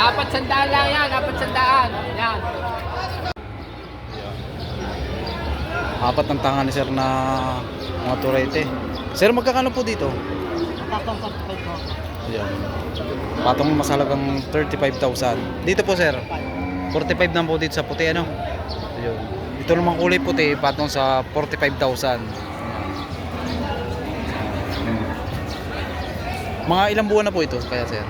400 lang yan, 400. Yan. Apat ng tanga ni sir na mga turete. Sir, magkakano po dito? Patong 45 po. Ayan. Patong masalagang 35,000. Dito po sir, 45 na po dito sa puti ano. Ayun. Ito naman kulay puti, patong sa 45,000. Mga ilang buwan na po ito kaya sir?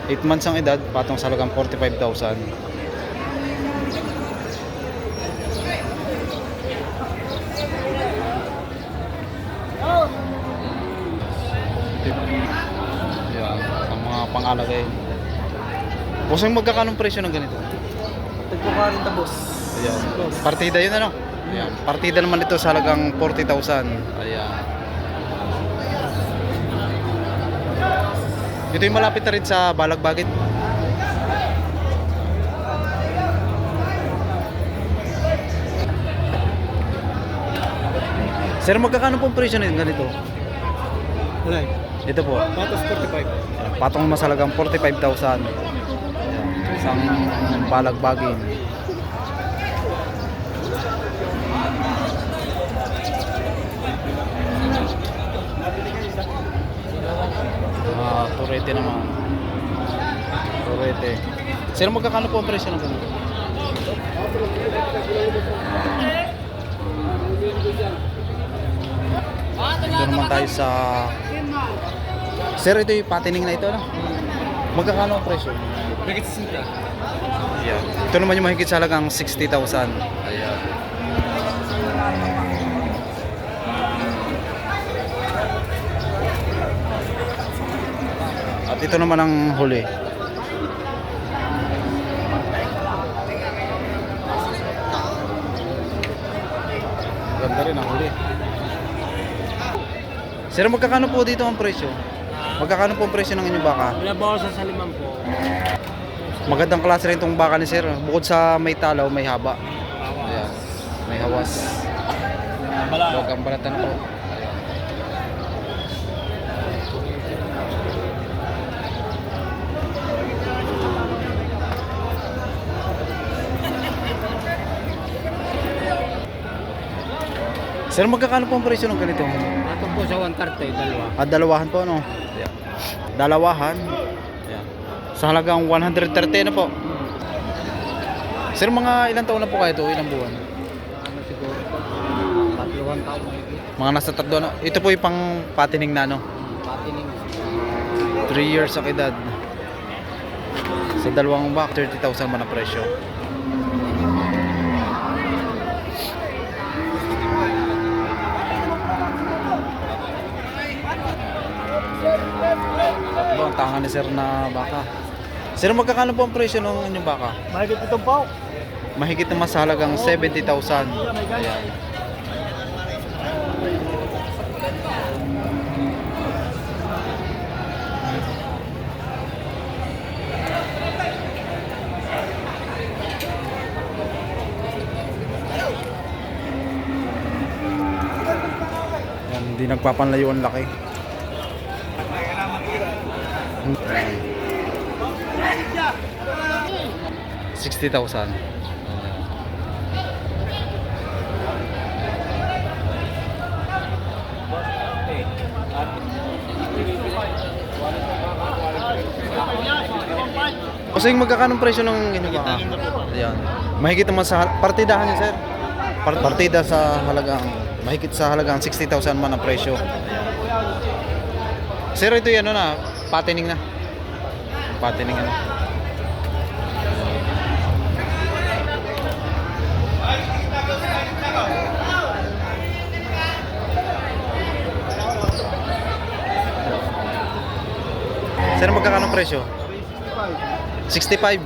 8 months ang edad, patong sa halagang 45,000. Yan, ang mga pangalagay. Boss, ang magkakanong presyo ng ganito? Tagpukarin ta boss. Ayan. Partida yun ano? Ayan. Partida naman ito sa halagang 40,000. Ayan. Ito yung malapit na rin sa Balagbagit. Sir, magkakano pong presyo ng ganito? Alay. Ito po. Patos 45. Patong masalagang 45,000. Ayan. Isang balagbagin. Turete naman. Turete. Sir, magkakano po ang presyo ng ganito? Ito naman tayo sa... Sir, ito yung patining na ito, no? Magkakano ang presyo? Bakit sinta? Ayan. Ito naman yung mahigit sa halagang 60,000. Ayan. At ito naman ang huli. Ganda rin ang huli. Sir, magkakano po dito ang presyo? Magkakano po ang presyo ng inyong baka? Wala ba sa salimang po? Magandang klase rin itong baka ni sir. Bukod sa may talaw, may haba. Ayan. May hawas. Huwag ang balatan po. Sir, magkakano po ang presyo ng ganito? Ito po sa 130, dalawa. Dalawahan po, no? Ayan. Dalawahan. Ayan. Sa halagang 130 na po. Sir, mga ilang taon na po kayo ito? Ilang buwan? Ano siguro? 3 taon. Mga nasa 3 na. Ito po yung pang patining na, no? Patining. 3 years ang edad. Sa dalawang bak, 30,000 man ang presyo. Ito ang tanga ni sir na baka. Sir, magkakano po ang presyo ng inyong baka? Mahigit itong po. Mahigit naman sa halagang 70,000. Ayan. Yan, hindi nagpapanlayo ang laki. 60,000. Kasi yung magkakanong presyo ng inyong baka? Ayan. Mahigit naman sa partidahan niya, sir. Partida sa halagang mahigit sa halagang 60,000 man ang presyo. Ayan. Sir, ito yan na, patining na. Patining na. Sir, magkakano presyo? 65.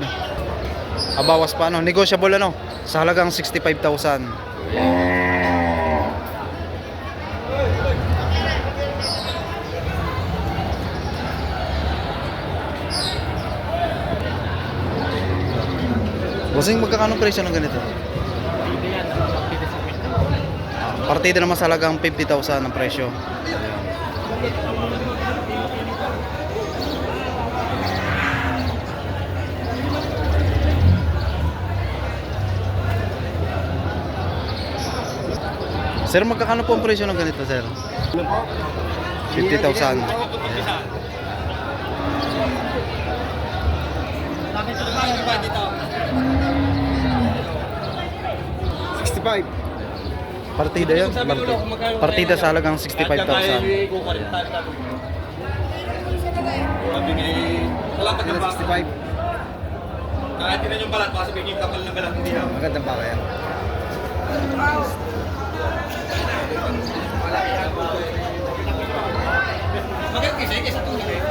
Bawas pa ano, negotiable ano, sa halagang 65,000. Bossing, magkakano presyo ng ganito? Partida naman sa halagang 50,000 ang presyo. Sir, magkakano po ang presyo ng ganito, sir? 50,000. Ayan. Partida yun. Partida sa halagang 65,000. Salamat ka ba? 65. Kahit tinan yung balat, baka sabihin yung kapal ng balat hindi ako. Magandang baka yan. Maganda kasi sa tulad eh.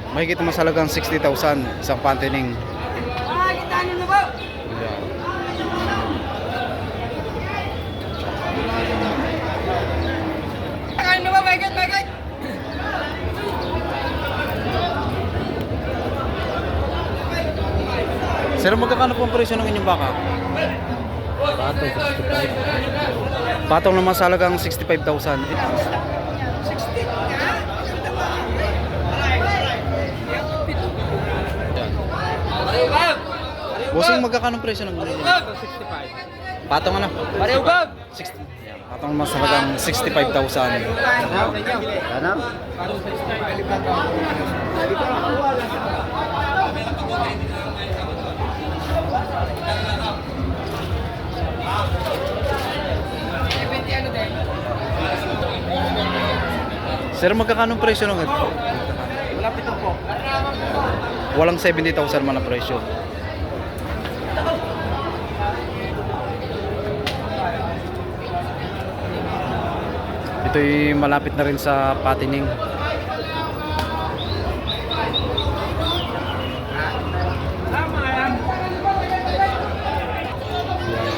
Mahigit naman sa halagang 60,000 isang pantining. Sir, magkakano po ang presyo ng inyong baka? Patong 65. Patong naman sa halagang 65,000. Bossing, magkakano ang presyo ng inyong? 65. Patong ano? Pareho ba? 60. Patong naman sa halagang 65,000. Ano? Sir, magkakano ang presyo ng ito? Wala pitong po. Walang 70,000 man ang presyo. Ito'y malapit na rin sa patining.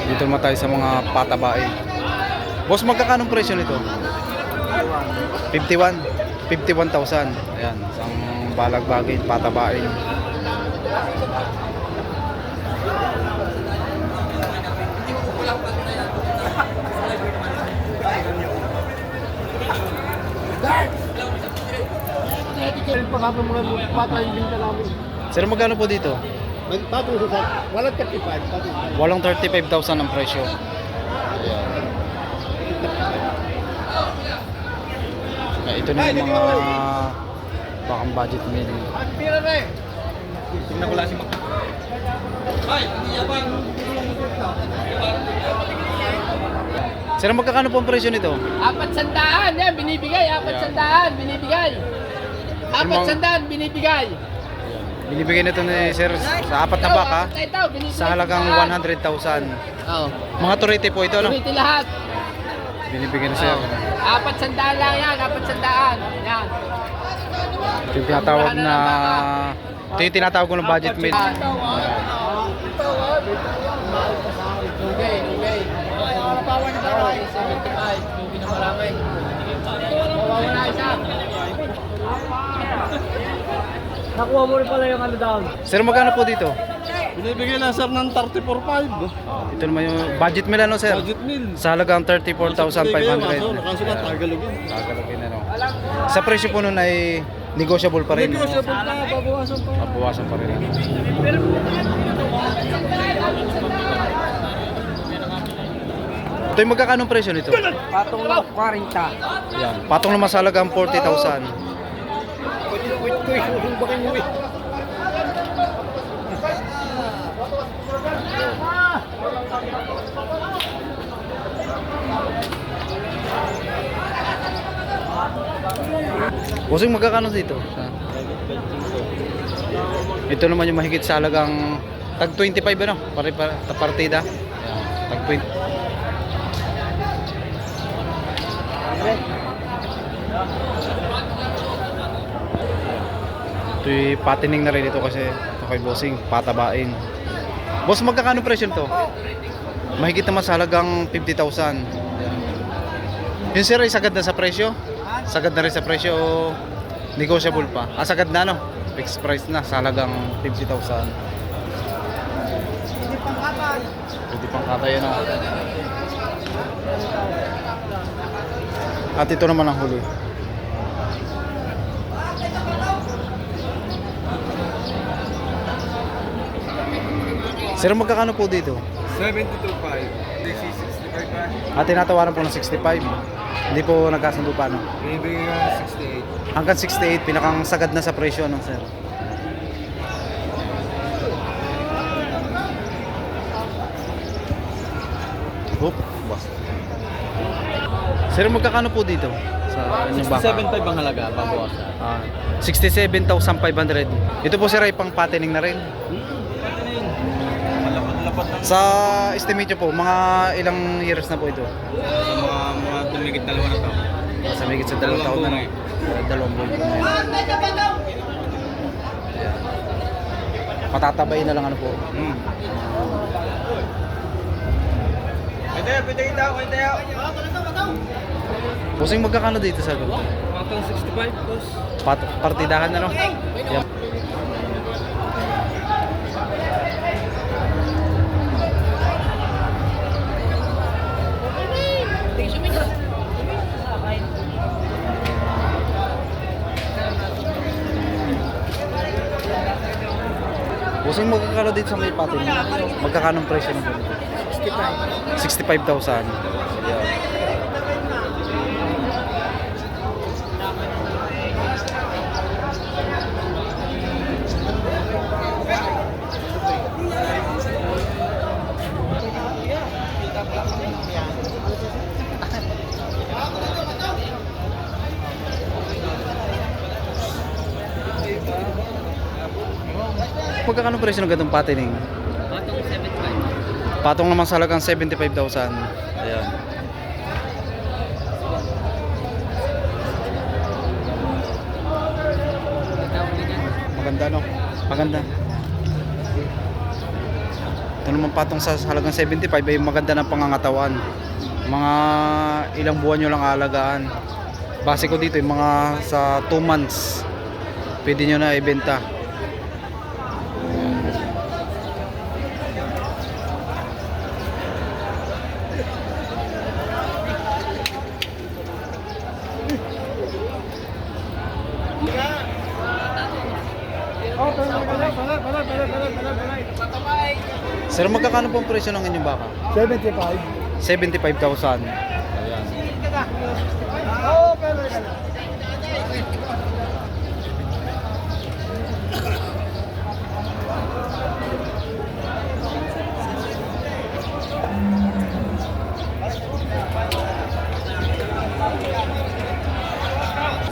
Dito naman tayo sa mga patabain. Boss, magkakano ang presyo nito? 51. 51,000. Ayan, isang balagbagin, patabain. Pagkapon mga patay yung binta namin. Sir, magkano po dito? Patong sa walang 35. Walang 35,000 ang presyo. Ito na yung mga bakang budget meal. Pira na eh. Tingnan ko lang si Mak. Ay, hindi yaman. Sir, magkakano po ang presyo nito? 400 yan, binibigay. 400 binibigay. 400 binibigay. Binibigay nito ni Sir sa apat na baka Ito, binibigay sa halagang 100,000. Oo. Mga turete po ito, no? Turiti lahat. Binibigay ni Sir. 400 lang yan, 400. Yan. Ito yung tinatawag na... Ito yung tinatawag ko ng budget meal. Okay, okay. Power na tayo. 75. Yung pinamaramay. Power na isa. Nakuha mo rin pala yung ano down. Sir, magkano po dito? Binibigay na sir ng 34.5. Ito naman yung budget meal, ano, Sir? Budget meal. Sa halagang 34,500. Nakasulat tagalogin. Tagalogin na, no? Sa presyo po nun ay negotiable pa rin. Negosyable pa, babawasan pa. Mabawasan pa rin. Ito yung magkakano presyo nito? Patong lang 40. Yan. Patong naman sa halagang 40,000. Wait ko, isusubakin mo eh. Bossing, magkakano dito? Ito naman yung mahigit sa halagang tag 25, ano? Partida. Yan. Tag 20. Ito'y patining na rin ito kasi ito kay Bossing, patabain. Boss, magkakano presyo nito? Mahigit naman sa halagang 50,000. Yun sir, ay sagad na sa presyo? Sagad na rin sa presyo o negotiable pa? Ah, sagad na, no? Fixed price na sa halagang 50,000. Pwede pang katay na. At ito naman ang huli. Sir, magkakano po dito? 72.5. This is 65 pa. At tinatawaran po ng 65. Hindi po nagkasundo pa, no? Bibigyan ka 68. Hanggang 68, pinakang sagad na sa presyo, no, sir? Oop. Sir, magkakano po dito? Sa inyong baka? 67.5 ang halaga, babawasan. 67,500. Ito po sir ay pang patining na rin. Malapad-lapad lang. Sa estimate nyo po, mga ilang years na po ito? Sa mga tumigit dalawa na taon. Sa migit sa 2 taon na, no? Dalawang buwan po na yun. Patatabayin na lang ano po. Pwede daw. Pusing magkakano dito sa ganito? Matang 65 plus. Partidahan na no? Yan. Pusing magkakano dito sa may patin? Magkakano ang presyo ng ganito? 65,000. Yeah. Magkakano presyo ng ganitong patining? Patong 75. Patong naman sa halagang 75,000. Ayan. Maganda no? Maganda. Ito naman patong sa halagang 75 ay maganda ng pangangatawan. Mga ilang buwan nyo lang alagaan. Base ko dito yung mga sa 2 months pwede nyo na ibenta. Sir, magkakano po ang presyo ng inyong baka? 75. 75,000. Ayan.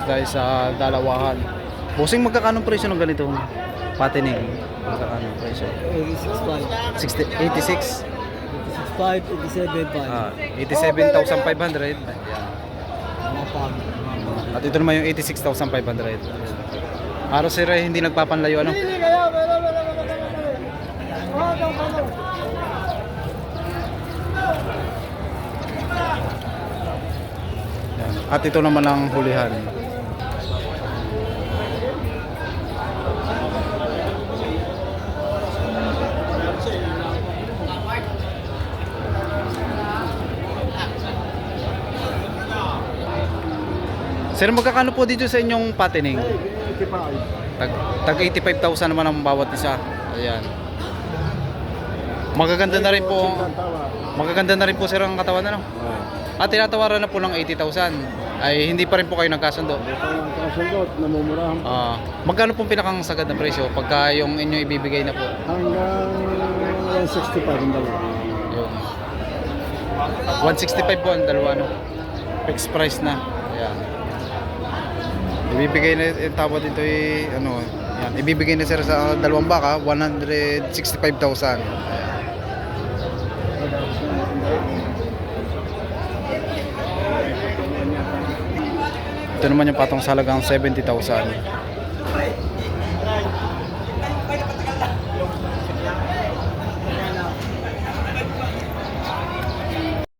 Dahil sa dalawahan. Bossing, magkakano ang presyo ng ganitong patining? Magkakano ang presyo? 86. 87,500. Ayan. At ito naman yung 86,500. Araw sir ay hindi nagpapanlayo ano? Ayan. At ito naman ang hulihan. Sir, magkakano po dito sa inyong patining? 85. Tag 85,000 naman ang bawat isa. Ayan. Magaganda na rin po. Magaganda na rin po sir ang katawan ano? At tinatawaran na po ng 80,000. Ay hindi pa rin po kayo nagkasundo. Kasunod, namumurahan Magkano pong pinakang sagad na presyo pagka yung inyo ibibigay na po? hanggang 165 ang dalawa. Yun. 165 po ang dalawa no. Fixed price na. Ayan. Ibibigay na yung tawad dito ay ano, yan. Ibibigay na sir sa dalawang baka 165,000. Ayan. Ito naman yung patong sa halagang 70,000.